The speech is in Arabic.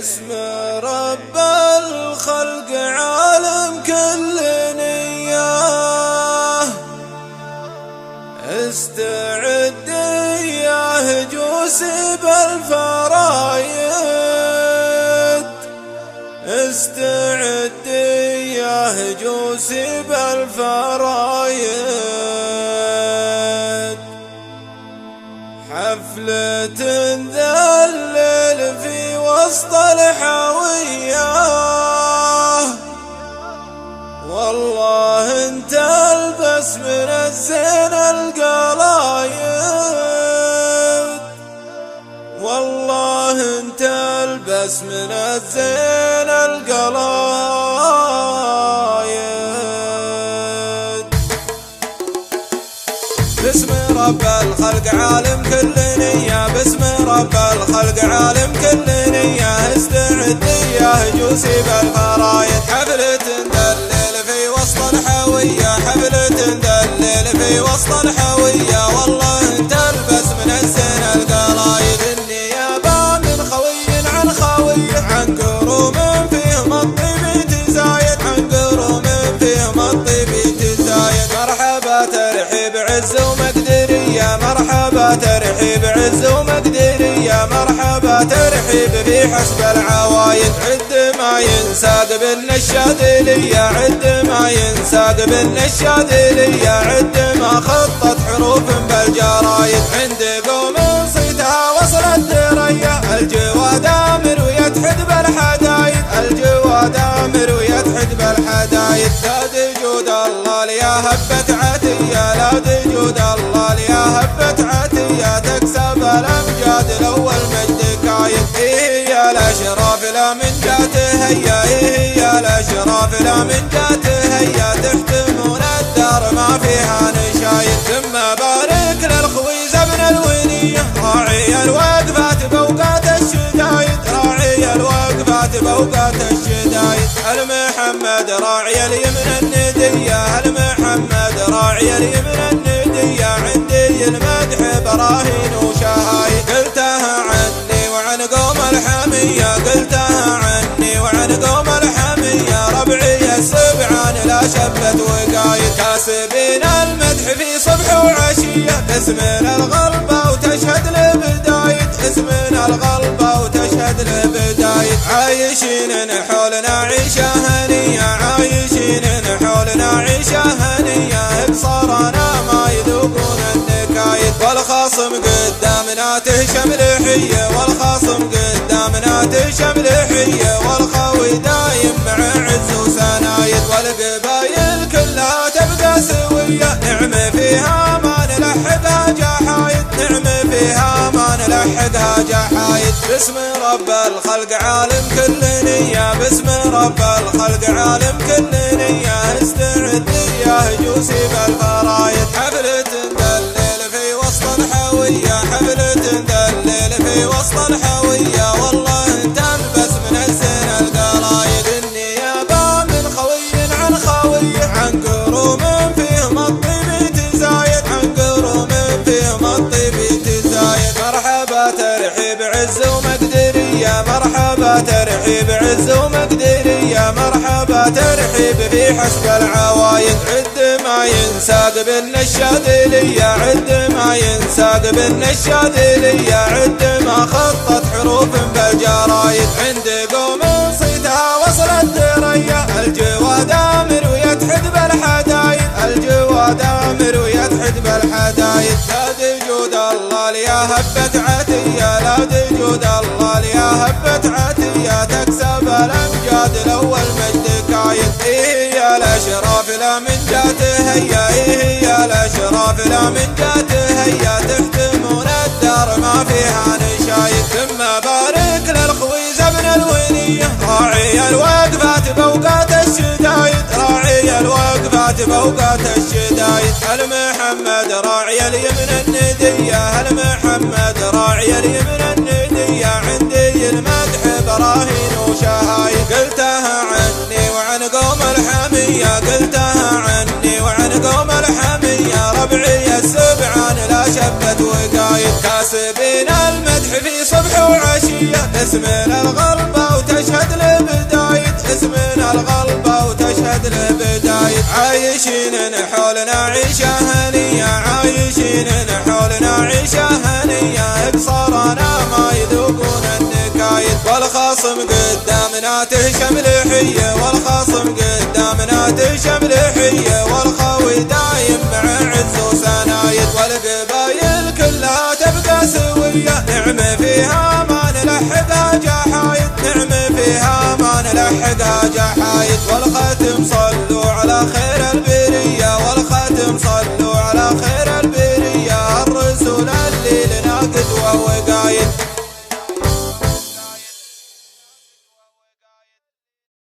باسم رب الخلق عالم كل نياه، استعد يا هجوس بالفرايد، استعد يا هجوس بالفرايد. حفلة ذلل في وسط الحاوية، والله انت البس من الزين القلايد، والله انت البس من الزين القلايد. باسم رب الخلق عالم كل نية، باسم رب الخلق عالم كل نية، استعد يا هجوسي بالفرايد. حفلة ندلل في وسط الحاوية، حفلة ندلل في وسط الحاوية، والله انت البس من الزين القلايد. النيابة من خوي عن خوية، عن قروم فيهم الطيب تزايد، عن قروم فيهم الطيب تزايد. مرحبا ترحيب عز ومقدرية، مرحبا ترحيب عز ومقدرية، مرحبا ترحيب في حسب العوايد. عد ما ينساق بالنشاد ليا، عد ما ينساق بالنشاد ليا، عد ما خطت حروف بالجرايد. عند قوم صيتها وصل الدرية، الجواد امر ويتحد بالحدايد، الجواد امر ويتحد بالحدايد. لا تجود الله ليا هبة عتية، لا تجود الله ليا هبة عتية، تكسب الامجاد الاول مجد كايد. إيه يا الاشراف لا من جاته هيا، إيه يا الاشراف لا من جاته هيا، تحتمون الدار ما فيها نشايد. ثم بارك للخويز ابن الونية، راعي الوقفات بوقات الشدايد، راعي الوقفات بوقات الشدايد. المحمد راعي اليمن الندية، المحمد راعي اليمن الندية، عندي المدح براهين وشهايد. قلتها عني وعن قوم الحمية، قلتها عني وعن قوم الحمية، ربعي السبعان لا شبت وقايد. كاسبين المدح في صبح وعشية، اسمنا الغلبة وتشهد لبدايد، اسمنا الغلبة وتشهد لبدايد. عايشين حولنا عيشة هنية، عايشين حولنا عيشة هنية، بصرنا ما يذوقون النكايد. والخصم قدامنا تهشم لحية، والخصم قدامنا تهشم لحية، والخوي دايم مع عز وسنايد. والقبايل كلها تبقى سوية، نعم فيها ما نلحقها جحايد، نعم فيها ما نلحقها جحايد. باسم رب الخلق عالم كل نية، باسم رب الخلق عالم كل نية، استعد يا هجوسي بالفرايد. حفلة ندلل في وسط الحاوية، حفلة ندلل في وسط الحاوية، والله انت البس من الزين القلايد. النيابة من خوي عن خوية، عن قروم فيهم الطيب تزايد، عن قروم فيهم الطيب تزايد. مرحبا ترحيب عز ومقدرية، مرحبا ترحيب عز ومقدرية، مرحبا ترحيب في حسب العوايد. عد ما ينساق بالنشاد ليا، عد ما ينساق بالنشاد ليا، عد ما خطت حروف بالجرايد. عند قوم صيتها وصل الدرية، الجواد امر ويتحد بالحدايد، الجواد امر ويتحد بالحدايد. لا تجود الله ليا هبة عتية، لا تجود الله ليا هبة عتية، تكسب الامجاد الاول مجد كايد. إيه يا الاشراف لا من جاته هيا، إيه يا الاشراف لا من جاته هيا، تحتمون الدار ما فيها نشايد. ثم بارك للخويز ابن الونية، راعي الوقفات بوقات الشدايد، راعي الوقفات بوقات الشدايد. المحمد راعي اليمن الندية، المحمد راعي اليمن الندية، عندي المدح براهين وشهايد. قلتها عني وعن قوم الحمية، قلتها عني وعن قوم الحمية، ربعي السبعان لا شبت وقايد. كاسبين المدح في صبح وعشية، اسمنا الغلبة والرشد له بداية. عايشين نحولنا عيشة هنية، عايشين نحولنا عيشة هنية، بصرنا ما يذوقون النكايد. والخصم قدامنا تهشم لحية، والخصم قدامنا تهشم لحية، والخوي دايم مع عز وسنايد. والقبايل كلها تبقى سوية، نعم فيها ما نلحقها جحايد، نعم فيها ما نلحقها جحايد. والختم صلوا على خير البرية، والختم صلوا